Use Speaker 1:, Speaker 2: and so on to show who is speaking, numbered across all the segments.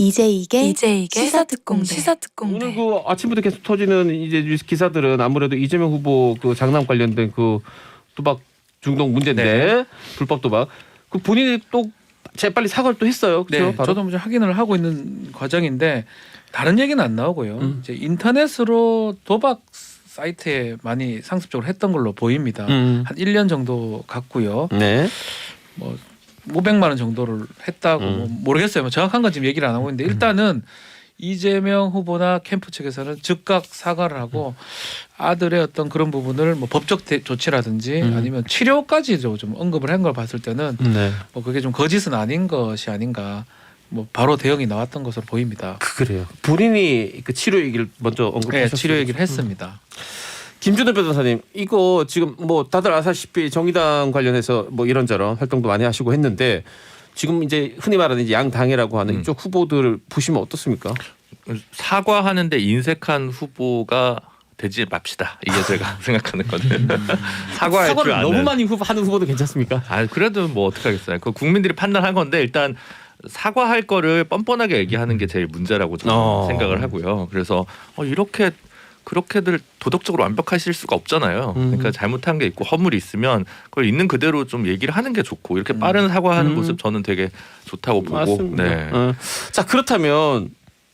Speaker 1: 이제 이게 시사특공대.
Speaker 2: 오늘 그 아침부터 계속 터지는 이제 뉴스 기사들은 아무래도 이재명 후보 그 장남 관련된 그 도박 중독 문제인데
Speaker 3: 네.
Speaker 2: 불법 도박 그 본인이 또 재빨리 사과를 또 했어요. 그렇죠?
Speaker 3: 네, 저도 먼저 확인을 하고 있는 과정인데 다른 얘기는 안 나오고요. 이제 인터넷으로 도박 사이트에 많이 상습적으로 했던 걸로 보입니다. 한 1년 정도 갔고요.
Speaker 2: 네.
Speaker 3: 뭐 500만 원 정도를 했다고 뭐 모르겠어요. 뭐 정확한 건 지금 얘기를 안 하고 있는데 일단은 이재명 후보나 캠프 측에서는 즉각 사과를 하고 아들의 어떤 그런 부분을 뭐 법적 조치라든지 아니면 치료까지도 좀 언급을 한 걸 봤을 때는
Speaker 2: 네.
Speaker 3: 뭐 그게 좀 거짓은 아닌 것이 아닌가. 뭐 바로 대응이 나왔던 것으로 보입니다.
Speaker 2: 그래요. 본인이 그 치료 얘기를 먼저 언급하셨어요.
Speaker 3: 네, 치료 얘기를 했습니다.
Speaker 2: 김준호 변호사님, 이거 지금 뭐 다들 아시다시피 정의당 관련해서 뭐 이런저런 활동도 많이 하시고 했는데 지금 이제 흔히 말하는 이제 양당이라고 하는 이쪽 후보들을 보시면 어떻습니까?
Speaker 4: 사과하는데 인색한 후보가 되지 맙시다. 이게 제가 생각하는 거는 사과할 줄
Speaker 2: 사과를
Speaker 4: 아는.
Speaker 2: 너무 많이 하는 후보도 괜찮습니까?
Speaker 4: 아 그래도 뭐 어떡하겠어요. 그 국민들이 판단한 건데 일단 사과할 거를 뻔뻔하게 얘기하는 게 제일 문제라고 저는 생각을 하고요. 그래서 이렇게 그렇게들 도덕적으로 완벽하실 수가 없잖아요. 그러니까 잘못한 게 있고 허물이 있으면 그걸 있는 그대로 좀 얘기를 하는 게 좋고 이렇게 빠른 사과하는 모습 저는 되게 좋다고 보고.
Speaker 2: 맞습니다.
Speaker 4: 네.
Speaker 2: 자, 그렇다면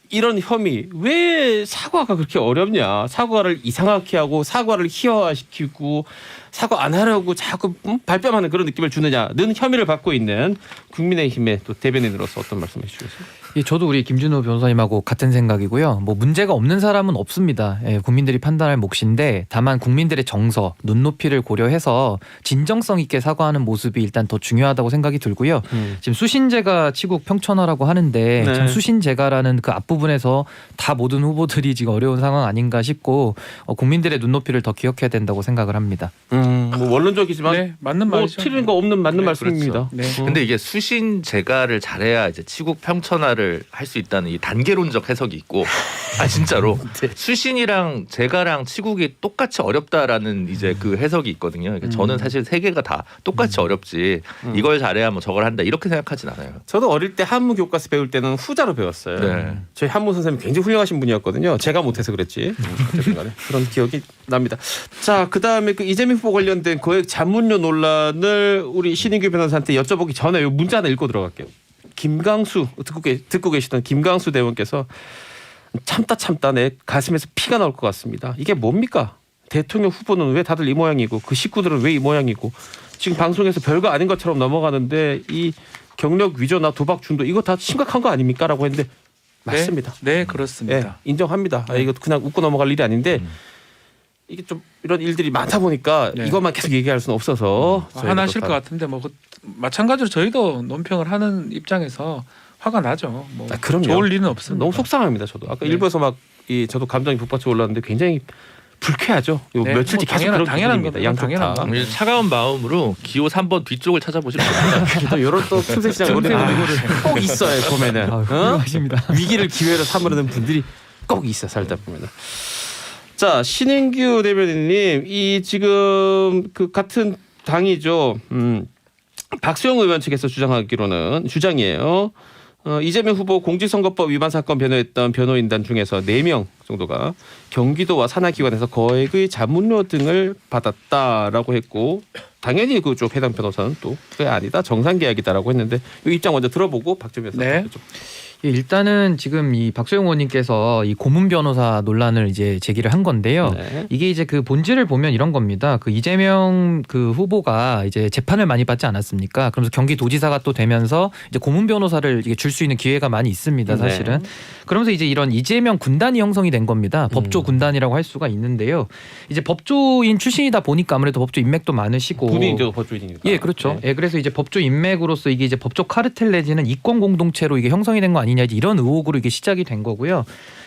Speaker 2: 이런 혐의 왜 사과가 그렇게 어렵냐? 사과를 이상하게 하고 사과를 희화화시키고 사과 안 하려고 자꾸 발뺌하는 그런 느낌을 주느냐는 혐의를 받고 있는 국민의힘의 또 대변인으로서 어떤 말씀해 주시겠어요?
Speaker 5: 예, 저도 우리 김준호 변호사님하고 같은 생각이고요. 뭐 문제가 없는 사람은 없습니다. 예, 국민들이 판단할 몫인데 다만 국민들의 정서, 눈높이를 고려해서 진정성 있게 사과하는 모습이 일단 더 중요하다고 생각이 들고요. 지금 수신제가 치국 평천화라고 하는데
Speaker 2: 네.
Speaker 5: 참 수신제가라는 그 앞부분에서 다 모든 후보들이 지금 어려운 상황 아닌가 싶고 국민들의 눈높이를 더 기억해야 된다고 생각을 합니다.
Speaker 2: 뭐 원론적이지만
Speaker 3: 네, 맞는
Speaker 2: 뭐
Speaker 3: 말이죠.
Speaker 2: 틀린 거 없는 맞는
Speaker 4: 네,
Speaker 2: 말씀입니다.
Speaker 4: 그렇죠.
Speaker 3: 네.
Speaker 4: 근데 이게 수신 제가를 잘해야 이제 치국 평천화를 할 수 있다는 이 단계론적 해석이 있고 진짜로
Speaker 2: 네.
Speaker 4: 수신이랑 제가랑 치국이 똑같이 어렵다라는 이제 그 해석이 있거든요. 그러니까 저는 사실 세 개가 다 똑같이 어렵지 이걸 잘해야 뭐 저걸 한다 이렇게 생각하진 않아요.
Speaker 2: 저도 어릴 때 한무 교과서 배울 때는 후자로 배웠어요.
Speaker 4: 네.
Speaker 2: 저희 한무 선생님 굉장히 훌륭하신 분이었거든요. 제가 못해서 그랬지. 어쨌든 간에 그런 기억이 납니다. 자, 그다음에 그 이재명 후보 관련된 거액 자문료 논란을 우리 신인규 변호사한테 여쭤보기 전에 요 문자 하나 읽고 들어갈게요. 김강수 듣고 계시던 김강수 대원께서 참다 내 가슴에서 피가 나올 것 같습니다. 이게 뭡니까? 대통령 후보는 왜 다들 이 모양이고 그 식구들은 왜 이 모양이고 지금 방송에서 별거 아닌 것처럼 넘어가는데 이 경력 위조나 도박 중독 이거 다 심각한 거 아닙니까? 라고 했는데 맞습니다.
Speaker 3: 네, 그렇습니다.
Speaker 2: 네, 인정합니다. 이거 그냥 웃고 넘어갈 일이 아닌데 이게 좀 이런 일들이 많다 보니까
Speaker 3: 네.
Speaker 2: 이것만 계속 얘기할 수는 없어서
Speaker 3: 화나실 것 같은데 뭐 마찬가지로 저희도 논평을 하는 입장에서 화가 나죠. 뭐
Speaker 2: 그럼요.
Speaker 3: 좋을 일은 없습니다.
Speaker 2: 너무 속상합니다. 저도 아까
Speaker 3: 네.
Speaker 2: 일부에서 막 저도 감정이 북받쳐 올랐는데 굉장히 불쾌하죠. 요
Speaker 3: 네,
Speaker 2: 며칠째
Speaker 3: 뭐
Speaker 2: 계속 그런
Speaker 3: 당연한
Speaker 2: 기분입니다.
Speaker 3: 건
Speaker 2: 양쪽
Speaker 3: 당연한
Speaker 2: 다.
Speaker 3: 건.
Speaker 4: 차가운 마음으로 기호 3번 뒤쪽을 찾아보시면 됩니다.
Speaker 2: 또 이런 또 틈새 시장 꼭 있어요. 보면은
Speaker 5: 훌륭하십니다.
Speaker 2: 위기를 기회로 삼으려는 분들이 꼭 있어 살다 보면은. 자, 신인규 대변인님, 이 지금 그 같은 당이죠. 박수영 의원 측에서 주장이에요. 이재명 후보 공직선거법 위반 사건 변호했던 변호인단 중에서 4명 정도가 경기도와 산하기관에서 거액의 자문료 등을 받았다라고 했고 당연히 그쪽 해당 변호사는 또 그게 아니다 정상계약이다라고 했는데 이 입장 먼저 들어보고 박재민 변호사.
Speaker 3: 네.
Speaker 5: 예, 일단은 지금 이 박소영 의원님께서 이 고문 변호사 논란을 이제 제기를 한 건데요.
Speaker 2: 네.
Speaker 5: 이게 이제 그 본질을 보면 이런 겁니다. 그 이재명 그 후보가 이제 재판을 많이 받지 않았습니까? 그러면서 경기도지사가 또 되면서 이제 고문 변호사를 줄 수 있는 기회가 많이 있습니다. 사실은.
Speaker 2: 네.
Speaker 5: 그러면서 이제 이런 이재명 군단이 형성이 된 겁니다. 법조 군단이라고 할 수가 있는데요. 이제 법조인 출신이다 보니까 아무래도 법조 인맥도 많으시고
Speaker 2: 본인이 법조인이니까.
Speaker 5: 예, 그렇죠.
Speaker 2: 네.
Speaker 5: 예, 그래서 이제 법조 인맥으로서 이게 이제 법조 카르텔 내지는 이권 공동체로 이게 형성이 된 거 아니냐 이런 의혹으로 이게 시작이 된 거고요.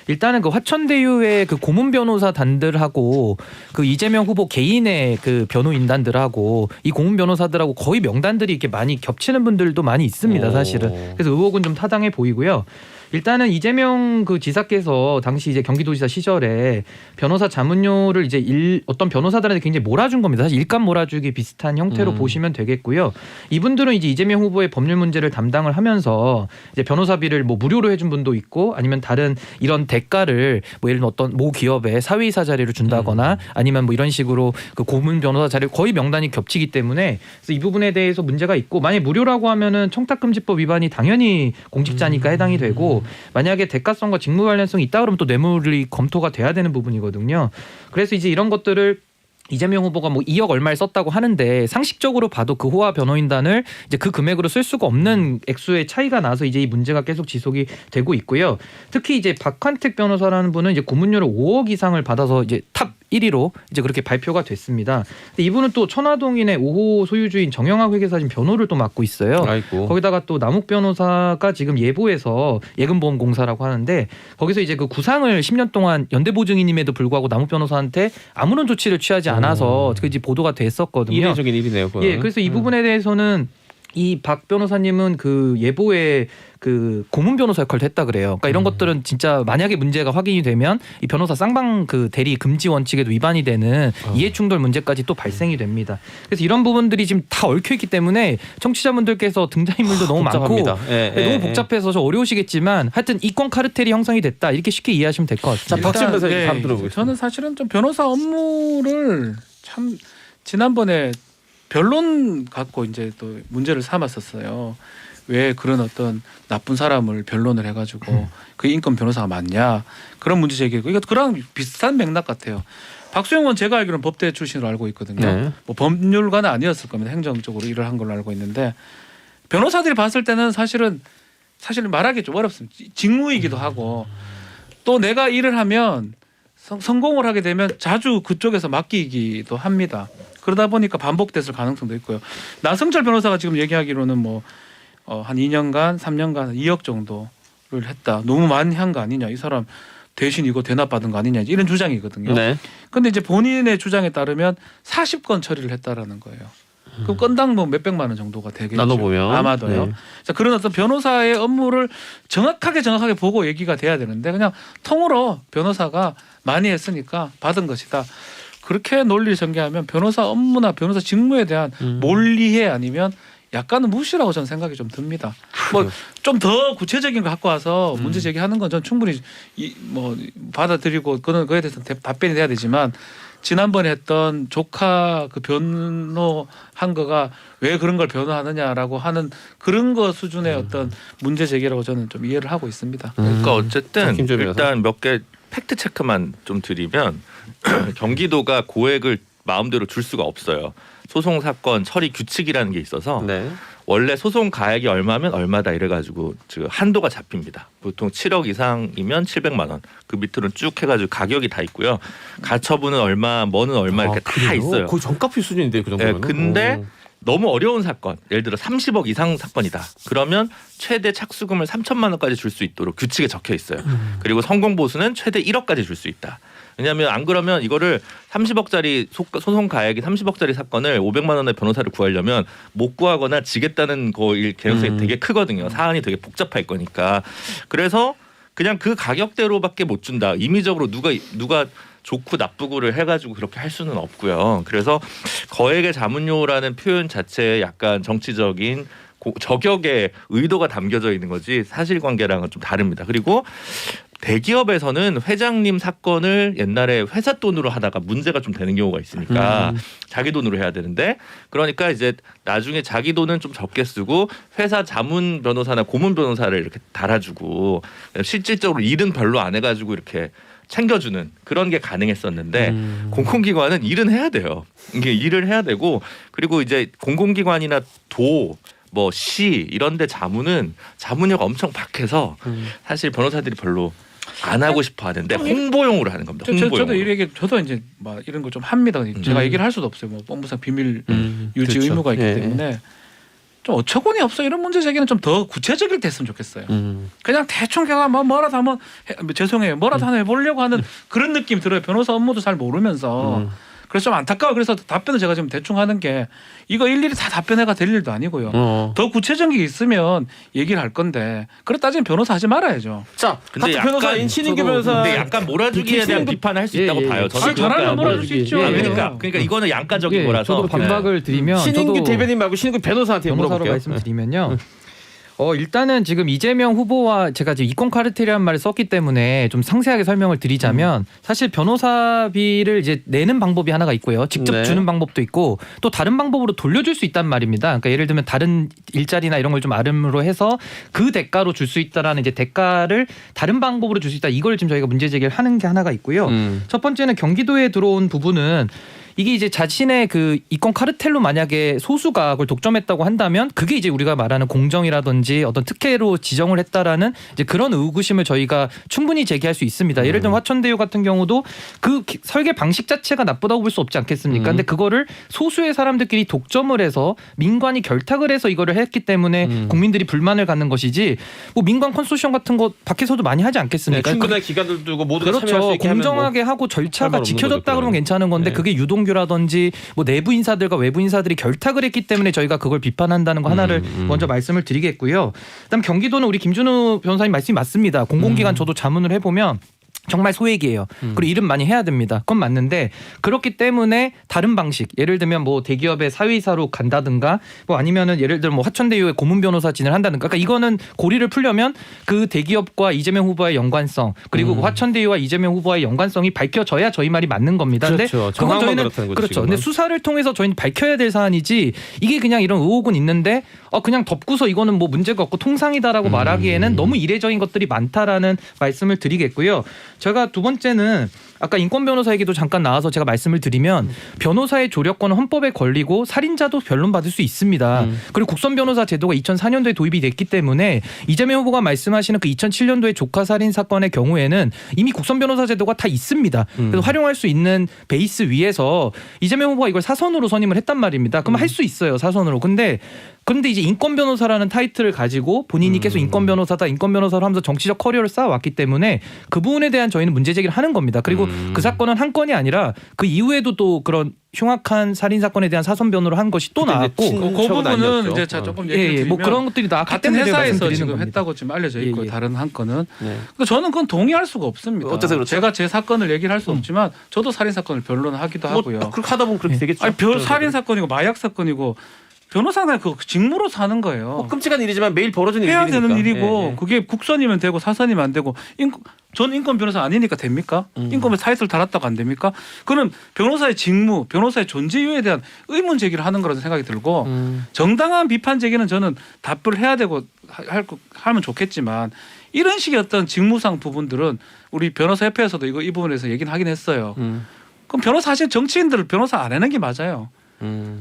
Speaker 5: 일단은 그 화천대유의 그 고문 변호사 단들하고 그 이재명 후보 개인의 그 변호인단들하고 이 고문 변호사들하고 거의 명단들이 이렇게 많이 겹치는 분들도 많이 있습니다. 사실은. 그래서 의혹은 좀 타당해 보이고요. 일단은 이재명 그 지사께서 당시 이제 경기도지사 시절에 변호사 자문료를 이제 어떤 변호사들한테 굉장히 몰아준 겁니다. 사실 일감 몰아주기 비슷한 형태로 보시면 되겠고요. 이분들은 이제 이재명 후보의 법률 문제를 담당을 하면서 이제 변호사비를 뭐 무료로 해준 분도 있고 아니면 다른 이런 대가를 뭐 예를 들면 어떤 모 기업에 사회이사 자리를 준다거나 아니면 뭐 이런 식으로 그 고문 변호사 자리 거의 명단이 겹치기 때문에 그래서 이 부분에 대해서 문제가 있고 만약 무료라고 하면은 청탁금지법 위반이 당연히 공직자니까 해당이 되고 만약에 대가성과 직무 관련성이 있다 그러면 또 뇌물이 검토가 돼야 되는 부분이거든요. 그래서 이제 이런 것들을 이재명 후보가 뭐 2억 얼마를 썼다고 하는데 상식적으로 봐도 그 호화 변호인단을 이제 그 금액으로 쓸 수가 없는 액수의 차이가 나서 이제 이 문제가 계속 지속이 되고 있고요. 특히 이제 박환택 변호사라는 분은 이제 고문료를 5억 이상을 받아서 이제 탑 1위로 이제 그렇게 발표가 됐습니다. 근데 이분은 또 천화동인의 5호 소유주인 정영학 회계사 지금 변호를 또 맡고 있어요.
Speaker 2: 아이고.
Speaker 5: 거기다가 또 남욱 변호사가 지금 예보에서 예금보험공사라고 하는데 거기서 이제 그 구상을 10년 동안 연대보증인임에도 불구하고 남욱 변호사한테 아무런 조치를 취하지 않아서 그 이제 보도가 됐었거든요.
Speaker 2: 이례적인 일이네요. 그건.
Speaker 5: 예, 그래서 이 부분에 대해서는 이 박 변호사님은 그 예보에 그 고문 변호사 역할도 했다 그래요. 그러니까 이런 것들은 진짜 만약에 문제가 확인이 되면 이 변호사 쌍방 그 대리 금지 원칙에도 위반이 되는 이해충돌 문제까지 또 발생이 됩니다. 그래서 이런 부분들이 지금 다 얽혀 있기 때문에 청취자분들께서 등장인물도 너무
Speaker 2: 복잡합니다.
Speaker 5: 많고
Speaker 2: 예, 예,
Speaker 5: 너무
Speaker 2: 예.
Speaker 5: 복잡해서 좀 어려우시겠지만 하여튼 이권 카르텔이 형성이 됐다 이렇게 쉽게 이해하시면 될 것
Speaker 2: 자,
Speaker 5: 같습니다.
Speaker 2: 박지원 변호사님
Speaker 3: 네,
Speaker 2: 다음 들어보겠습니다.
Speaker 3: 저는 사실은 좀 변호사 업무를 참 지난번에 변론 갖고 이제 또 문제를 삼았었어요. 왜 그런 어떤 나쁜 사람을 변론을 해가지고 그 인권 변호사가 맞냐 그런 문제 제기고 이거 그랑 비슷한 맥락 같아요. 박수영 의원 제가 알기로는 법대 출신으로 알고 있거든요.
Speaker 2: 네.
Speaker 3: 뭐 법률가는 아니었을 겁니다. 행정적으로 일을 한 걸로 알고 있는데 변호사들이 봤을 때는 사실은 말하기 좀 어렵습니다. 직무이기도 하고 또 내가 일을 하면 성공을 하게 되면 자주 그쪽에서 맡기기도 합니다. 그러다 보니까 반복됐을 가능성도 있고요. 나성철 변호사가 지금 얘기하기로는 뭐 한 2년간 3년간 2억 정도를 했다. 너무 많이 한 거 아니냐. 이 사람 대신 이거 대납 받은 거 아니냐. 이런 주장이거든요.
Speaker 2: 네.
Speaker 3: 근데 이제 본인의 주장에 따르면 40건 처리를 했다라는 거예요. 그럼 건당 뭐 몇백만 원 정도가 되겠죠.
Speaker 2: 나눠보면.
Speaker 3: 아마도요.
Speaker 2: 네.
Speaker 3: 자, 그런 어떤 변호사의 업무를 정확하게 보고 얘기가 돼야 되는데 그냥 통으로 변호사가 많이 했으니까 받은 것이다. 그렇게 논리를 전개하면 변호사 업무나 변호사 직무에 대한 몰리해 아니면 약간은 무시라고 저는 생각이 좀 듭니다. 뭐 좀 더 구체적인 거 갖고 와서 문제 제기하는 건 전 충분히 뭐 받아들이고 그거에 대해서 답변이 돼야 되지만 지난번에 했던 조카 그 변호한 거가 왜 그런 걸 변호하느냐라고 하는 그런 거 수준의 어떤 문제 제기라고 저는 좀 이해를 하고 있습니다.
Speaker 4: 그러니까 어쨌든
Speaker 2: 김조미 변호사.
Speaker 4: 일단 몇 개 팩트 체크만 좀 드리면 경기도가 고액을 마음대로 줄 수가 없어요. 소송 사건 처리 규칙이라는 게 있어서
Speaker 2: 네.
Speaker 4: 원래 소송 가액이 얼마면 얼마다 이래가지고 지금 한도가 잡힙니다. 보통 7억 이상이면 700만 원. 그 밑으로는 쭉 해가지고 가격이 다 있고요. 가처분은 얼마, 뭐는 얼마 이렇게 다
Speaker 2: 그래요?
Speaker 4: 있어요.
Speaker 2: 거의 정가표 수준인데 그
Speaker 4: 네,
Speaker 2: 정도면.
Speaker 4: 근데 너무 어려운 사건, 예를 들어 30억 이상 사건이다. 그러면 최대 착수금을 3천만 원까지 줄 수 있도록 규칙에 적혀 있어요. 그리고 성공 보수는 최대 1억까지 줄 수 있다. 왜냐하면 안 그러면 이거를 30억짜리 소송 가액이 30억짜리 사건을 500만 원의 변호사를 구하려면 못 구하거나 지겠다는 거일 개연성이 되게 크거든요. 사안이 되게 복잡할 거니까. 그래서 그냥 그 가격대로밖에 못 준다. 임의적으로 누가 좋고 나쁘고를 해가지고 그렇게 할 수는 없고요. 그래서 거액의 자문료라는 표현 자체에 약간 정치적인 저격의 의도가 담겨져 있는 거지 사실관계랑은 좀 다릅니다. 그리고 대기업에서는 회장님 사건을 옛날에 회사 돈으로 하다가 문제가 좀 되는 경우가 있으니까 자기 돈으로 해야 되는데 그러니까 이제 나중에 자기 돈은 좀 적게 쓰고 회사 자문 변호사나 고문 변호사를 이렇게 달아주고 실질적으로 일은 별로 안 해가지고 이렇게 챙겨주는 그런 게 가능했었는데 공공기관은 일은 해야 돼요. 이게 일을 해야 되고 그리고 이제 공공기관이나 뭐 시 이런데 자문료가 엄청 박해서 사실 변호사들이 별로 안 하고 싶어 하는데 홍보용으로 하는 겁니다.
Speaker 3: 저도 저도 이제 막 이런 걸 좀 합니다. 제가 얘기를 할 수도 없어요. 뭐 법무상 비밀 유지
Speaker 2: 그렇죠.
Speaker 3: 의무가 있기
Speaker 2: 예.
Speaker 3: 때문에 좀 어처구니 없어 이런 문제 제기는 좀 더 구체적일 됐으면 좋겠어요. 그냥 대충 걔가 뭐라도 한번 죄송해요. 뭐라도 하나 해보려고 하는 그런 느낌이 들어요. 변호사 업무도 잘 모르면서 그래서 좀 안타까워. 그래서 답변을 제가 지금 대충 하는 게 이거 일일이 다 답변해가 될 일도 아니고요. 더 구체적인 게 있으면 얘기를 할 건데 그렇다 따지면 변호사 하지 말아야죠.
Speaker 2: 자,
Speaker 4: 근데
Speaker 2: 같은 변호사인 신인규 변호사.
Speaker 4: 근데 약간 몰아주기에 대한 비판을 할 수 있다고 봐요. 저는
Speaker 3: 잘하면 몰아줄 수 있죠.
Speaker 4: 그러니까 이거는 양가적인
Speaker 5: 예,
Speaker 4: 거라서.
Speaker 5: 저도 반박을 드리면
Speaker 2: 신인규
Speaker 5: 저도
Speaker 2: 대변인 말고 신인규 변호사한테
Speaker 5: 변호사로
Speaker 2: 물어볼게요.
Speaker 5: 말씀드리면요. 일단은 지금 이재명 후보와 제가 지금 이권 카르텔이라는 말을 썼기 때문에 좀 상세하게 설명을 드리자면 사실 변호사비를 이제 내는 방법이 하나가 있고요. 직접
Speaker 2: 네.
Speaker 5: 주는 방법도 있고 또 다른 방법으로 돌려줄 수 있단 말입니다. 그러니까 예를 들면 다른 일자리나 이런 걸 좀 아름으로 해서 그 대가로 줄 수 있다라는 이제 대가를 다른 방법으로 줄 수 있다. 이걸 지금 저희가 문제 제기를 하는 게 하나가 있고요. 첫 번째는 경기도에 들어온 부분은 이게 이제 자신의 그 이권 카르텔로 만약에 소수가 그걸 독점했다고 한다면 그게 이제 우리가 말하는 공정이라든지 어떤 특혜로 지정을 했다라는 이제 그런 의구심을 저희가 충분히 제기할 수 있습니다. 예를 들면 화천대유 같은 경우도 그 설계 방식 자체가 나쁘다고 볼 수 없지 않겠습니까? 근데 그거를 소수의 사람들끼리 독점을 해서 민관이 결탁을 해서 이거를 했기 때문에 국민들이 불만을 갖는 것이지 뭐 민관 컨소시엄 같은 거 밖에서도 많이 하지 않겠습니까?
Speaker 2: 충분한 기간을 두고 모두가 참여할 수
Speaker 5: 그렇죠.
Speaker 2: 있게 하면 뭐
Speaker 5: 공정하게 하고 절차가
Speaker 2: 상관없는
Speaker 5: 지켜졌다
Speaker 2: 거죠,
Speaker 5: 그러면 괜찮은 건데
Speaker 2: 네.
Speaker 5: 그게 유동규라든지 뭐 내부 인사들과 외부 인사들이 결탁을 했기 때문에 저희가 그걸 비판한다는 거 하나를 먼저 말씀을 드리겠고요. 그다음 경기도는 우리 김준우 변호사님 말씀이 맞습니다. 공공기관 저도 자문을 해보면 정말 소액이에요. 그리고 일은 많이 해야 됩니다. 그건 맞는데 그렇기 때문에 다른 방식, 예를 들면 뭐 대기업의 사회이사로 간다든가 뭐 아니면은 예를 들면 뭐 화천대유의 고문 변호사 진을 한다든가, 그러니까 이거는 고리를 풀려면 그 대기업과 이재명 후보의 연관성 그리고 화천대유와 이재명 후보의 연관성이 밝혀져야 저희 말이 맞는 겁니다. 근데
Speaker 2: 그렇죠.
Speaker 5: 그건
Speaker 2: 정황만
Speaker 5: 저희는
Speaker 2: 그렇다는 거죠,
Speaker 5: 그렇죠.
Speaker 2: 지금은.
Speaker 5: 근데 수사를 통해서 저희는 밝혀야 될 사안이지 이게 그냥 이런 의혹은 있는데 그냥 덮고서 이거는 뭐 문제가 없고 통상이다라고 말하기에는 너무 이례적인 것들이 많다라는 말씀을 드리겠고요. 제가 두 번째는 아까 인권 변호사 얘기도 잠깐 나와서 제가 말씀을 드리면 변호사의 조력권은 헌법에 걸리고 살인자도 변론받을 수 있습니다. 그리고 국선 변호사 제도가 2004년도에 도입이 됐기 때문에 이재명 후보가 말씀하시는 그 2007년도의 조카 살인 사건의 경우에는 이미 국선 변호사 제도가 다 있습니다. 그래서 활용할 수 있는 베이스 위에서 이재명 후보가 이걸 사선으로 선임을 했단 말입니다. 그럼 할 수 있어요, 사선으로. 그런데 이제 인권 변호사라는 타이틀을 가지고 본인이 계속 인권 변호사다, 인권 변호사로 하면서 정치적 커리어를 쌓아왔기 때문에 그 부분에 대한 저희는 문제 제기를 하는 겁니다. 그리고 그 사건은 한 건이 아니라 그 이후에도 또 그런 흉악한 살인 사건에 대한 사선 변호를 한 것이 또 나왔고,
Speaker 3: 그 부분은 이제 자 조금 얘기를 드리면
Speaker 5: 뭐 그런 것들이 나왔기
Speaker 3: 같은
Speaker 5: 때문에
Speaker 3: 회사에서
Speaker 5: 말씀드리는
Speaker 3: 지금
Speaker 5: 겁니다.
Speaker 3: 했다고 지금 알려져 있고
Speaker 5: 예, 예.
Speaker 3: 다른 한 건은
Speaker 2: 네.
Speaker 3: 근데 저는 그건 동의할 수가 없습니다.
Speaker 2: 어째서 그렇죠?
Speaker 3: 제가 제 사건을 얘기를 할 수 없지만 저도 살인 사건을 변론하기도 하고요.
Speaker 2: 그렇게 하다 보면 그렇게 되겠죠.
Speaker 3: 아니 살인 사건이고 마약 사건이고 변호사는 그 직무로 사는 거예요.
Speaker 2: 끔찍한 일이지만 매일 벌어지는
Speaker 3: 해야
Speaker 2: 일이니까.
Speaker 3: 되는 일이고
Speaker 2: 예, 예.
Speaker 3: 그게 국선이면 되고 사선이면 안 되고 전 인권 변호사 아니니까 됩니까? 인권을 타이틀 달았다고 안 됩니까? 그는 변호사의 직무, 변호사의 존재유에 대한 의문 제기를 하는 거라고 생각이 들고 정당한 비판 제기는 저는 답변을 해야 되고 하면 좋겠지만 이런 식의 어떤 직무상 부분들은 우리 변호사협회에서도 이 부분에서 얘기는 하긴 했어요. 그럼 변호사 사실 정치인들 변호사 안 하는 게 맞아요.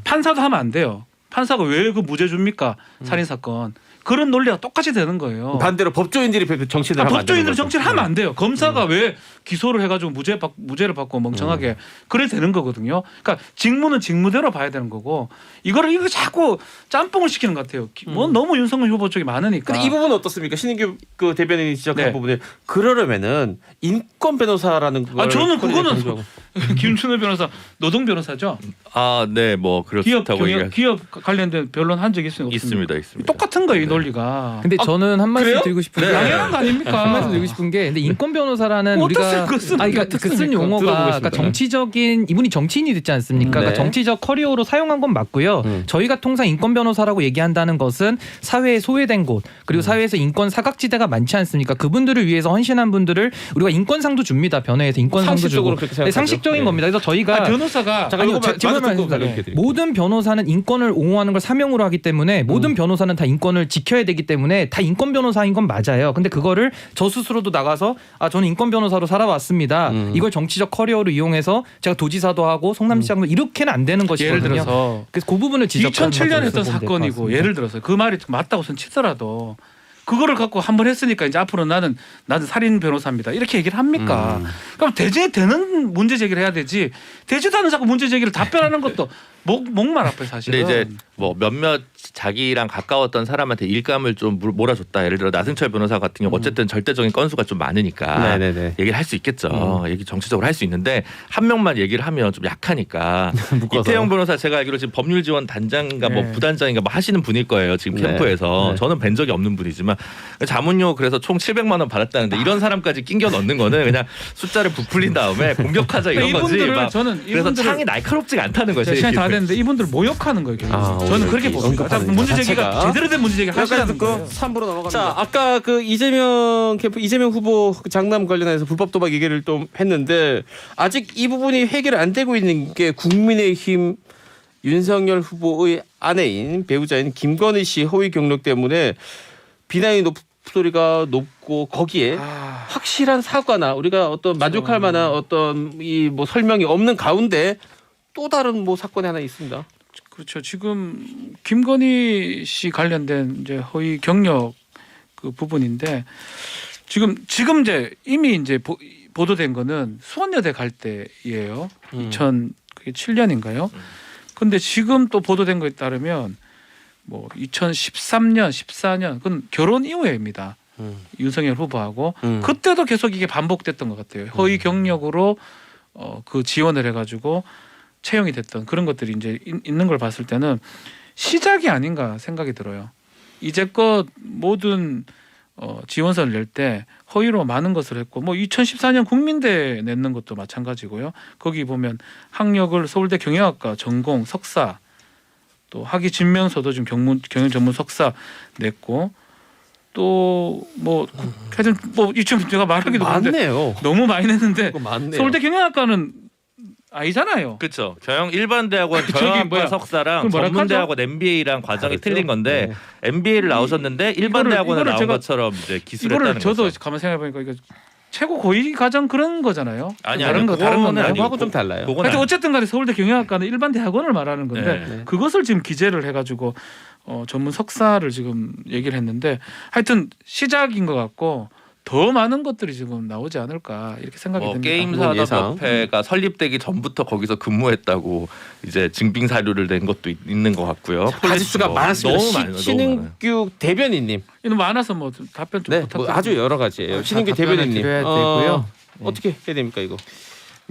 Speaker 3: 판사도 하면 안 돼요. 판사가 왜 그 무죄 줍니까? 살인 사건. 그런 논리가 똑같이 되는 거예요.
Speaker 2: 반대로 법조인들이 정치를 하면 안 되는
Speaker 3: 법조인들이
Speaker 2: 거죠.
Speaker 3: 정치를 하면 안 돼요. 검사가 왜 기소를 해가지고 무죄를 받고 멍청하게 그래 되는 거거든요. 그러니까 직무는 직무대로 봐야 되는 거고 이거 자꾸 짬뽕을 시키는 것 같아요. 뭐 너무 윤석열 후보 쪽이 많으니까.
Speaker 2: 근데 이 부분은 어떻습니까? 신인규 그 대변인이 지적한
Speaker 3: 네.
Speaker 2: 부분에 그러려면은 인권 변호사라는 걸
Speaker 3: 저는 그거는
Speaker 2: 강조하고.
Speaker 3: 김준호 변호사 노동 변호사죠.
Speaker 4: 네, 뭐 그렇다고
Speaker 3: 기업 관련된 변론 한 적 있습니까?
Speaker 4: 있습니다.
Speaker 3: 똑같은 거예요, 이 논리가.
Speaker 5: 근데 저는 한 말씀
Speaker 2: 그래요?
Speaker 5: 드리고 싶은 게
Speaker 3: 당연한 거 아닙니까?
Speaker 5: 한 말씀 드리고 싶은 게 근데 인권 변호사라는 우리가 그러니까 그 쓴 용어가 그러니까 정치적인 이분이 정치인이 됐지 않습니까? 그러니까 정치적 커리어로 사용한 건 맞고요. 저희가 통상 인권 변호사라고 얘기한다는 것은 사회에 소외된 곳 그리고 사회에서 인권 사각지대가 많지 않습니까? 그분들을 위해서 헌신한 분들을 우리가 인권상도 줍니다. 변호에서 인권상도
Speaker 2: 상식적으로
Speaker 5: 주고
Speaker 2: 그렇게 생각하죠.
Speaker 5: 상식적인
Speaker 2: 네.
Speaker 5: 겁니다. 그래서 저희가
Speaker 3: 변호사가
Speaker 5: 아니요, 제가 말씀드릴게요. 모든 변호사는 인권을 옹호하는 걸 사명으로 하기 때문에 모든 변호사는 다 인권을 지켜야 되기 때문에 다 인권 변호사인 건 맞아요. 근데 그거를 저 스스로도 나가서 저는 인권 변호사로 살아왔습니다. 이걸 정치적 커리어로 이용해서 제가 도지사도 하고 성남시장도 이렇게는 안 되는 것이거든요.
Speaker 3: 예를 들어서
Speaker 5: 그래서 그 부분을 지적하는
Speaker 3: 2007년 했던
Speaker 5: 것으로 보면 될것
Speaker 3: 사건이고
Speaker 5: 같습니다.
Speaker 3: 예를 들어서 그 말이 맞다고 선 치더라도 그거를 갖고 한 번 했으니까 이제 앞으로 나는 살인 변호사입니다. 이렇게 얘기를 합니까? 그럼 되는 문제 제기를 해야 되지. 되지도 않은 자꾸 문제 제기를 답변하는 것도 목만 아파요 사실은.
Speaker 4: 근데 이제 뭐 몇몇 자기랑 가까웠던 사람한테 일감을 좀 몰아줬다. 예를 들어 나승철 변호사 같은 경우 어쨌든 절대적인 건수가 좀 많으니까
Speaker 2: 네네네.
Speaker 4: 얘기를 할 수 있겠죠. 얘기 정치적으로 할 수 있는데 한 명만 얘기를 하면 좀 약하니까.
Speaker 2: 묶어서.
Speaker 4: 이태영 변호사 제가 알기로 지금 법률지원 단장인가 뭐
Speaker 3: 네.
Speaker 4: 부단장인가 뭐 하시는 분일 거예요. 지금
Speaker 2: 네.
Speaker 4: 캠프에서.
Speaker 2: 네.
Speaker 4: 저는 뵌 적이 없는 분이지만 자문료 그래서 총 700만 원 받았다는데 이런 사람까지 낑겨 넣는 거는 그냥 숫자를 부풀린 다음에 공격하자 이런 거지.
Speaker 3: 이분들을
Speaker 4: 막
Speaker 3: 저는
Speaker 4: 그래서 창이 날카롭지가 않다는 거죠.
Speaker 3: 시간이 다 됐는데 이분들 모욕하는 거예요. 결국. 저는 그렇게 봅니다.
Speaker 2: 언급하는
Speaker 3: 문제
Speaker 2: 것
Speaker 3: 제기가
Speaker 2: 자체가.
Speaker 3: 제대로 된 문제 제기
Speaker 2: 여기까지
Speaker 3: 하시라는
Speaker 2: 듣고
Speaker 3: 거예요.
Speaker 2: 3부로 넘어갑니다. 자, 아까 그 이재명 캠프 이재명 후보 그 장남 관련해서 불법 도박 얘기를 좀 했는데 아직 이 부분이 해결 안 되고 있는 게 국민의힘 윤석열 후보의 아내인 배우자인 김건희 씨 허위 경력 때문에 비난의 소리가 높고 거기에 확실한 사과나 우리가 어떤 만족할 만한 어떤 이 뭐 설명이 없는 가운데 또 다른 뭐 사건이 하나 있습니다.
Speaker 3: 그렇죠. 지금 김건희 씨 관련된 이제 허위 경력 그 부분인데 지금 이제 이미 이제 보도된 거는 수원여대 갈 때예요. 2007년인가요? 근데 지금 또 보도된 거에 따르면 뭐 2013년, 14년 그건 결혼 이후에입니다. 윤석열 후보하고 그때도 계속 이게 반복됐던 것 같아요. 허위 경력으로 그 지원을 해가지고 채용이 됐던 그런 것들이 이제 있는 걸 봤을 때는 시작이 아닌가 생각이 들어요. 이제껏 모든 지원서를 낼 때 허위로 많은 것을 했고 뭐 2014년 국민대 냈는 것도 마찬가지고요. 거기 보면 학력을 서울대 경영학과 전공 석사 또 학위 증명서도 지금 경영 전문 석사 냈고 또 뭐 하여튼 뭐 이쯤 제가 말하기도 그런데
Speaker 2: 많네요.
Speaker 3: 너무 많이 냈는데
Speaker 2: 그거 많네요.
Speaker 3: 서울대 경영학과는 아니잖아요.
Speaker 4: 그렇죠. 일반 대학원
Speaker 3: 저기 뭐야.
Speaker 4: 경영학과 석사랑
Speaker 3: 그걸 뭐라
Speaker 4: 전문
Speaker 3: 하죠?
Speaker 4: 대학원 MBA랑 과정이
Speaker 2: 다르죠?
Speaker 4: 틀린 건데 MBA를 나오셨는데 일반
Speaker 3: 이거를
Speaker 4: 대학원에 나온
Speaker 3: 제가
Speaker 4: 것처럼 이제 기술했다는
Speaker 3: 이거를 저도
Speaker 4: 거죠.
Speaker 3: 가만 생각해 보니까 이거 최고 고위 과정 그런 거잖아요.
Speaker 4: 아니,
Speaker 3: 다른 거
Speaker 4: 그거는
Speaker 3: 다른 건가요?
Speaker 4: 아니고.
Speaker 2: 그거하고 좀 달라요.
Speaker 4: 그건
Speaker 3: 하여튼
Speaker 4: 아니-
Speaker 3: 어쨌든 간에 서울대 경영학과는 일반 대학원을 말하는 건데
Speaker 4: 네.
Speaker 3: 그것을 지금 기재를 해가지고 전문 석사를 지금 얘기를 했는데 하여튼 시작인 것 같고 더 많은 것들이 지금 나오지 않을까 이렇게 생각이 듭니다.
Speaker 4: 게임산업협회가 설립되기 전부터 거기서 근무했다고 이제 증빙 사료를 낸 것도 있는 것 같고요.
Speaker 2: 가지수가
Speaker 4: 뭐
Speaker 2: 많았습니다.
Speaker 4: 너무 많아요. 너무 많아요.
Speaker 2: 신은규 대변인님.
Speaker 3: 이거 많아서 뭐 답변 좀
Speaker 2: 네,
Speaker 3: 부탁드립니다.
Speaker 2: 뭐 아주 여러 가지예요. 신은규
Speaker 5: 답변을
Speaker 2: 대변인님.
Speaker 5: 드려야 되고요.
Speaker 2: 어떻게 해야 됩니까 이거?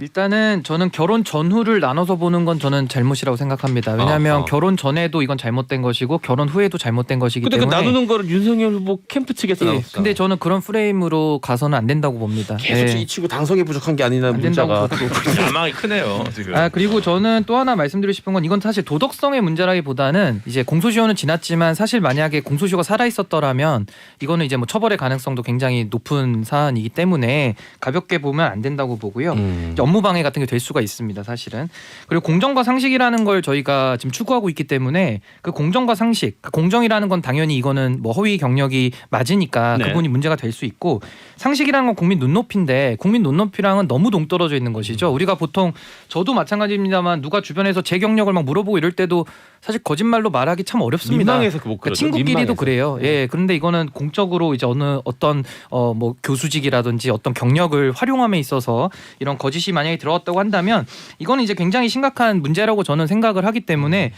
Speaker 5: 일단은 저는 결혼 전후를 나눠서 보는 건 저는 잘못이라고 생각합니다. 왜냐하면
Speaker 2: 아하.
Speaker 5: 결혼 전에도 이건 잘못된 것이고 결혼 후에도 잘못된 것이기
Speaker 2: 근데 그
Speaker 5: 때문에.
Speaker 2: 나누는 거를 윤석열 후보 캠프 측에서
Speaker 5: 예,
Speaker 2: 나왔어요.
Speaker 5: 근데 저는 그런 프레임으로 가서는 안 된다고 봅니다.
Speaker 2: 계속
Speaker 5: 예.
Speaker 2: 이 친구 당성이 부족한 게 아니나
Speaker 5: 안 된다고
Speaker 2: 문자가.
Speaker 5: 보고.
Speaker 4: 야망이 크네요 지금.
Speaker 5: 그리고 저는 또 하나 말씀드리고 싶은 건 이건 사실 도덕성의 문제라기보다는 이제 공소시효는 지났지만 사실 만약에 공소시효가 살아 있었더라면 이거는 이제 뭐 처벌의 가능성도 굉장히 높은 사안이기 때문에 가볍게 보면 안 된다고 보고요. 이제 업무 방해 같은 게 될 수가 있습니다, 사실은. 그리고 공정과 상식이라는 걸 저희가 지금 추구하고 있기 때문에 그 공정과 상식, 공정이라는 건 당연히 이거는 뭐 허위 경력이 맞으니까
Speaker 2: 네.
Speaker 5: 그분이 문제가 될 수 있고 상식이라는 건 국민 눈높이인데 국민 눈높이랑은 너무 동떨어져 있는 것이죠. 우리가 보통 저도 마찬가지입니다만 누가 주변에서 제 경력을 막 물어보고 이럴 때도 사실 거짓말로 말하기 참 어렵습니다.
Speaker 2: 민망해서 못
Speaker 5: 그러니까
Speaker 2: 그러죠.
Speaker 5: 친구끼리도
Speaker 2: 민망해서.
Speaker 5: 그래요. 예, 그런데 이거는 공적으로 이제 어떤 뭐 교수직이라든지 어떤 경력을 활용함에 있어서 이런 거짓이 만약에 들어갔다고 한다면 이거는 이제 굉장히 심각한 문제라고 저는 생각을 하기 때문에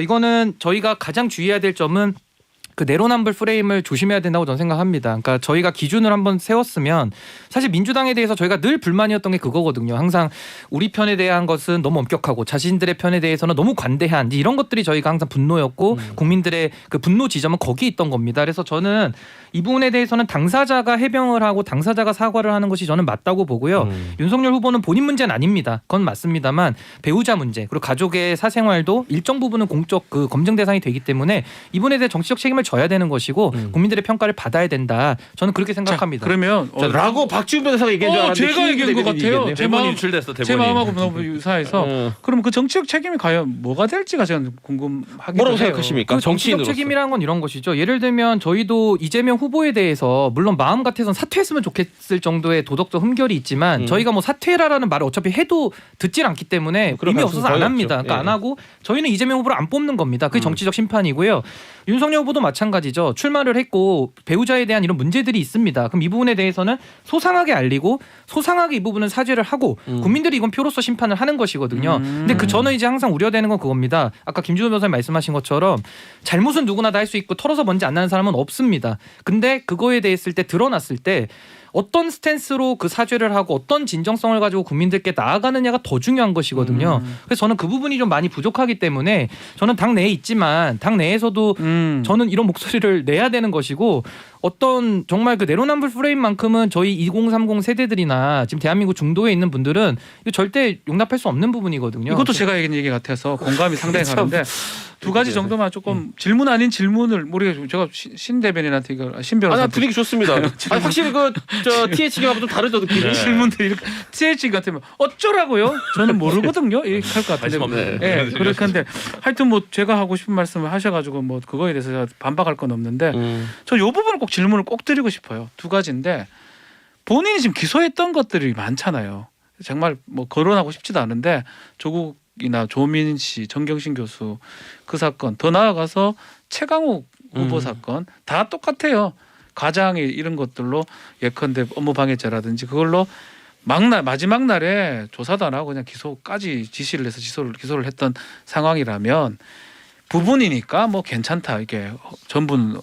Speaker 5: 이거는 저희가 가장 주의해야 될 점은 그 내로남불 프레임을 조심해야 된다고 저는 생각합니다. 그러니까 저희가 기준을 한번 세웠으면 사실 민주당에 대해서 저희가 늘 불만이었던 게 그거거든요. 항상 우리 편에 대한 것은 너무 엄격하고 자신들의 편에 대해서는 너무 관대한 이런 것들이 저희가 항상 분노였고 국민들의 그 분노 지점은 거기 있던 겁니다. 그래서 저는 이 부분에 대해서는 당사자가 해명을 하고 당사자가 사과를 하는 것이 저는 맞다고 보고요. 윤석열 후보는 본인 문제는 아닙니다. 그건 맞습니다만 배우자 문제 그리고 가족의 사생활도 일정 부분은 공적 그 검증 대상이 되기 때문에 이분에 대해 정치적 책임을 져야 되는 것이고 국민들의 평가를 받아야 된다. 저는 그렇게 생각합니다.
Speaker 3: 그러면
Speaker 2: 라고 박지훈 변호사가 얘기한 줄 알았는데
Speaker 3: 제가 얘기한 것
Speaker 2: 대변인이
Speaker 3: 같아요.
Speaker 2: 얘기했네요.
Speaker 3: 제
Speaker 4: 대본이
Speaker 3: 마음-
Speaker 4: 유출됐어
Speaker 3: 제
Speaker 4: 대본이.
Speaker 3: 마음하고 너무 유사해서 그러면 그 정치적 책임이 과연 뭐가 될지가 저는 궁금하기도
Speaker 2: 뭐라고
Speaker 3: 해요.
Speaker 2: 생각하십니까?
Speaker 5: 그 정치적
Speaker 2: 정치인으로서.
Speaker 5: 책임이라는 건 이런 것이죠. 예를 들면 저희도 이재명 후보에 대해서 물론 마음 같아서는 사퇴했으면 좋겠을 정도의 도덕적 흠결이 있지만 저희가 뭐 사퇴라라는 말을 어차피 해도 듣질 않기 때문에
Speaker 2: 그럴
Speaker 5: 의미
Speaker 2: 가능성이
Speaker 5: 없어서 안
Speaker 2: 거의
Speaker 5: 합니다.
Speaker 2: 없죠.
Speaker 5: 그러니까
Speaker 2: 예.
Speaker 5: 안 하고 저희는 이재명 후보를 안 뽑는 겁니다. 그게 정치적 심판이고요. 윤석열 후보도 마찬가지죠. 출마를 했고 배우자에 대한 이런 문제들이 있습니다. 그럼 이 부분에 대해서는 소상하게 알리고 소상하게 이 부분은 사죄를 하고 국민들이 이건 표로서 심판을 하는 것이거든요. 근데 저는 이제 항상 우려되는 건 그겁니다. 아까 김준호 변호사님 말씀하신 것처럼 잘못은 누구나 다 할 수 있고 털어서 먼지 안 나는 사람은 없습니다. 근데 그거에 대했을 때 드러났을 때 어떤 스탠스로 그 사죄를 하고 어떤 진정성을 가지고 국민들께 나아가느냐가 더 중요한 것이거든요. 그래서 저는 그 부분이 좀 많이 부족하기 때문에 저는 당 내에 있지만 당 내에서도 저는 이런 목소리를 내야 되는 것이고 어떤 정말 그 내로남불 프레임만큼은 저희 2030 세대들이나 지금 대한민국 중도에 있는 분들은 이거 절대 용납할 수 없는 부분이거든요.
Speaker 3: 이것도 제가 얘기 같아서 공감이 상당히 가는데 두 가지 정도만 조금 질문 아닌 질문을 모르겠어요. 제가 신 대변인한테 이거 신 변호사
Speaker 2: 분위기 좋습니다. 아니, 확실히 저 TH기하고 좀 다르죠 느낌이.
Speaker 3: 질문들이 이렇게 TH 같으면 어쩌라고요? 저는 모르거든요. 이렇게 할 것 같은데.
Speaker 4: 관심 없네.
Speaker 3: 예, 그렇게 하는데 하여튼 뭐 제가 하고 싶은 말씀을 하셔가지고 뭐 그거에 대해서 제가 반박할 건 없는데 저 요 부분을 꼭 질문을 꼭 드리고 싶어요. 두 가지인데 본인이 지금 기소했던 것들이 많잖아요. 정말 뭐 거론하고 싶지도 않은데 조국이나 조민 씨, 정경심 교수 그 사건 더 나아가서 최강욱 후보 사건 다 똑같아요. 가장이 이런 것들로 예컨대 업무방해죄라든지 그걸로 마지막 날에 조사도 안 하고 그냥 기소까지 지시를 해서 기소를 했던 상황이라면 부분이니까 뭐 괜찮다 이게 전부는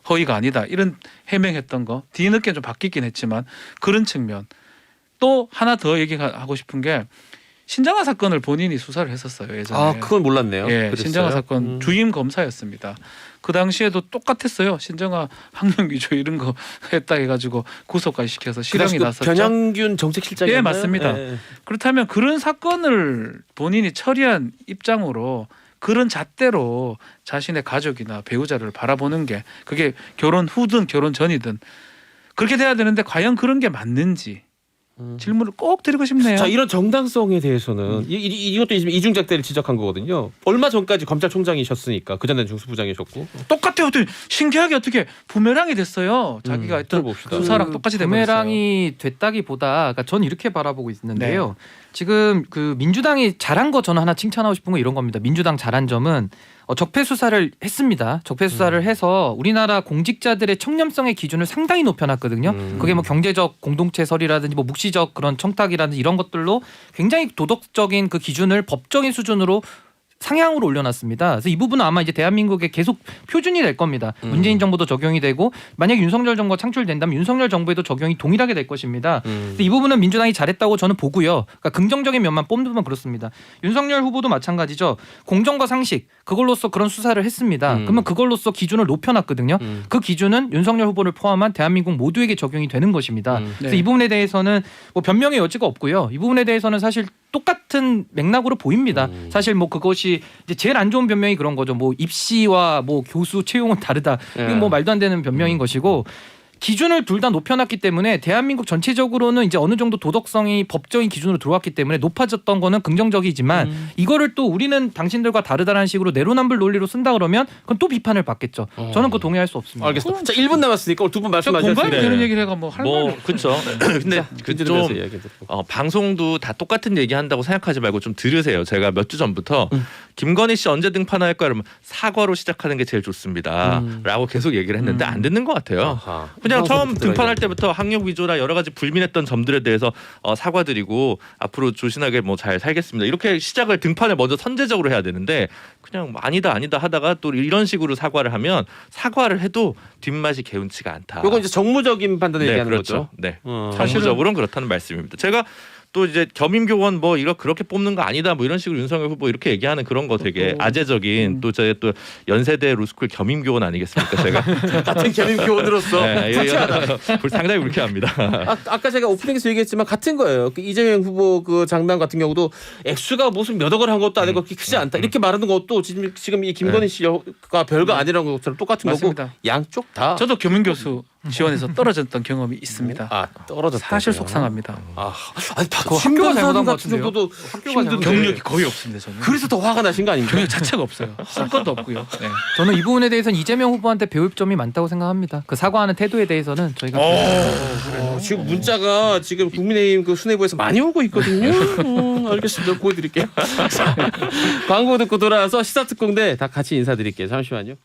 Speaker 3: 허위가 아니다 이런 해명했던 거 뒤늦게 좀 바뀌긴 했지만 그런 측면 또 하나 더 얘기하고 싶은 게 신장화 사건을 본인이 수사를 했었어요 예전에.
Speaker 2: 아 그건 몰랐네요.
Speaker 3: 예,
Speaker 2: 그랬어요?
Speaker 3: 신장화 사건 주임 검사였습니다. 그 당시에도 똑같았어요. 신장화 학명 위조 이런 거 했다 해가지고 구속까지 시켜서 실형이 났었죠.
Speaker 2: 변양균 정책실장이.
Speaker 3: 예, 맞습니다. 그렇다면 그런 사건을 본인이 처리한 입장으로 그런 잣대로 자신의 가족이나 배우자를 바라보는 게 그게 결혼 후든 결혼 전이든 그렇게 돼야 되는데 과연 그런 게 맞는지 질문을 꼭 드리고 싶네요.
Speaker 2: 자 이런 정당성에 대해서는 이것도 이중잣대를 지적한 거거든요. 얼마 전까지 검찰총장이셨으니까 그 전에는 중수부장이셨고.
Speaker 3: 똑같아요. 신기하게 어떻게 부메랑이 됐어요. 자기가 했던
Speaker 2: 들어봅시다.
Speaker 3: 수사랑 똑같이 돼버렸어요.
Speaker 5: 부메랑이 됐다기보다 그러니까 저는 이렇게 바라보고 있는데요. 지금 그 민주당이 잘한 거 저는 하나 칭찬하고 싶은 거 이런 겁니다. 민주당 잘한 점은 적폐 수사를 했습니다. 적폐 수사를 해서 우리나라 공직자들의 청렴성의 기준을 상당히 높여놨거든요. 그게 뭐 경제적 공동체설이라든지 뭐 묵시적 그런 청탁이라든지 이런 것들로 굉장히 도덕적인 그 기준을 법적인 수준으로 상향으로 올려놨습니다. 그래서 이 부분은 아마 이제 대한민국의 계속 표준이 될 겁니다. 문재인 정부도 적용이 되고 만약 윤석열 정부가 창출된다면 윤석열 정부에도 적용이 동일하게 될 것입니다. 그래서 이 부분은 민주당이 잘했다고 저는 보고요. 그러니까 긍정적인 면만 뽑으면 그렇습니다. 윤석열 후보도 마찬가지죠. 공정과 상식 그걸로써 그런 수사를 했습니다. 그러면 그걸로써 기준을 높여놨거든요. 그 기준은 윤석열 후보를 포함한 대한민국 모두에게 적용이 되는 것입니다. 그래서 이 부분에 대해서는 뭐 변명의 여지가 없고요. 이 부분에 대해서는 사실 똑같은 맥락으로 보입니다. 사실 뭐 그것이 이제 제일 안 좋은 변명이 그런 거죠. 뭐 입시와 뭐 교수 채용은 다르다. 이건 뭐 말도 안 되는 변명인 것이고 기준을 둘 다 높여놨기 때문에 대한민국 전체적으로는 이제 어느 정도 도덕성이 법적인 기준으로 들어왔기 때문에 높아졌던 거는 긍정적이지만 이거를 또 우리는 당신들과 다르다라는 식으로 내로남불 논리로 쓴다 그러면 그건 또 비판을 받겠죠. 저는 그거 동의할 수 없습니다.
Speaker 2: 알겠습니다. 자 1분 남았으니까 오늘 두 분 말씀하셨으니까.
Speaker 3: 공감이 되는 얘기를 해가 뭐 할 말이
Speaker 4: 그렇죠. 근데
Speaker 2: 좀
Speaker 4: 방송도 다 똑같은 얘기 한다고 생각하지 말고 좀 들으세요. 제가 몇 주 전부터 김건희 씨 언제 등판할 거야 그러면 사과로 시작하는 게 제일 좋습니다라고 계속 얘기를 했는데 안 듣는 것 같아요.
Speaker 2: 아하.
Speaker 4: 그냥 처음 등판할 때부터 학력 위조나 여러 가지 불민했던 점들에 대해서 사과드리고 앞으로 조신하게 뭐 잘 살겠습니다. 이렇게 시작을 등판을 먼저 선제적으로 해야 되는데 그냥 아니다 하다가 또 이런 식으로 사과를 하면 사과를 해도 뒷맛이 개운치가 않다.
Speaker 2: 이건 이제 정무적인 판단을 얘기하는
Speaker 4: 그렇죠.
Speaker 2: 거죠.
Speaker 4: 네, 정무적으로는 그렇다는 말씀입니다. 제가 또 이제 겸임교원 뭐 이거 그렇게 뽑는 거 아니다 뭐 이런 식으로 윤석열 후보 이렇게 얘기하는 그런 거 되게 아재적인 또 저희 또 연세대 로스쿨 겸임교원 아니겠습니까 제가
Speaker 2: 같은 겸임교원으로서
Speaker 4: 상당히 불쾌합니다.
Speaker 2: 아까 제가 오프닝에서 얘기했지만 같은 거예요. 그 이재명 후보 그 장남 같은 경우도 액수가 무슨 몇 억을 한 것도 아니고 그렇게 크지 않다 이렇게 말하는 것도 지금 이 김건희 씨가 별거 아니라는 것처럼 똑같은
Speaker 3: 맞습니다.
Speaker 2: 거고 양쪽 다.
Speaker 3: 저도 교민교수 지원해서 떨어졌던 경험이 있습니다.
Speaker 2: 떨어졌다.
Speaker 3: 사실 속상합니다.
Speaker 2: 아니
Speaker 5: 학교가
Speaker 2: 박준변
Speaker 5: 잘못한
Speaker 2: 사님
Speaker 5: 것
Speaker 2: 같은
Speaker 5: 같은데요?
Speaker 2: 경우도 힘든데
Speaker 3: 경력이 거의 없습니다. 저는.
Speaker 2: 그래서 더 화가 나신 거 아닙니까?
Speaker 3: 경력 자체가 없어요. 쓸 것도 없고요. 네.
Speaker 5: 저는 이 부분에 대해서는 이재명 후보한테 배울 점이 많다고 생각합니다. 그 사과하는 태도에 대해서는 저희가
Speaker 2: 지금 문자가 지금 국민의힘 그 수뇌부에서 많이 오고 있거든요. 알겠습니다. 보여드릴게요. 광고 듣고 돌아와서 시사특공대 다 같이 인사드릴게요. 잠시만요.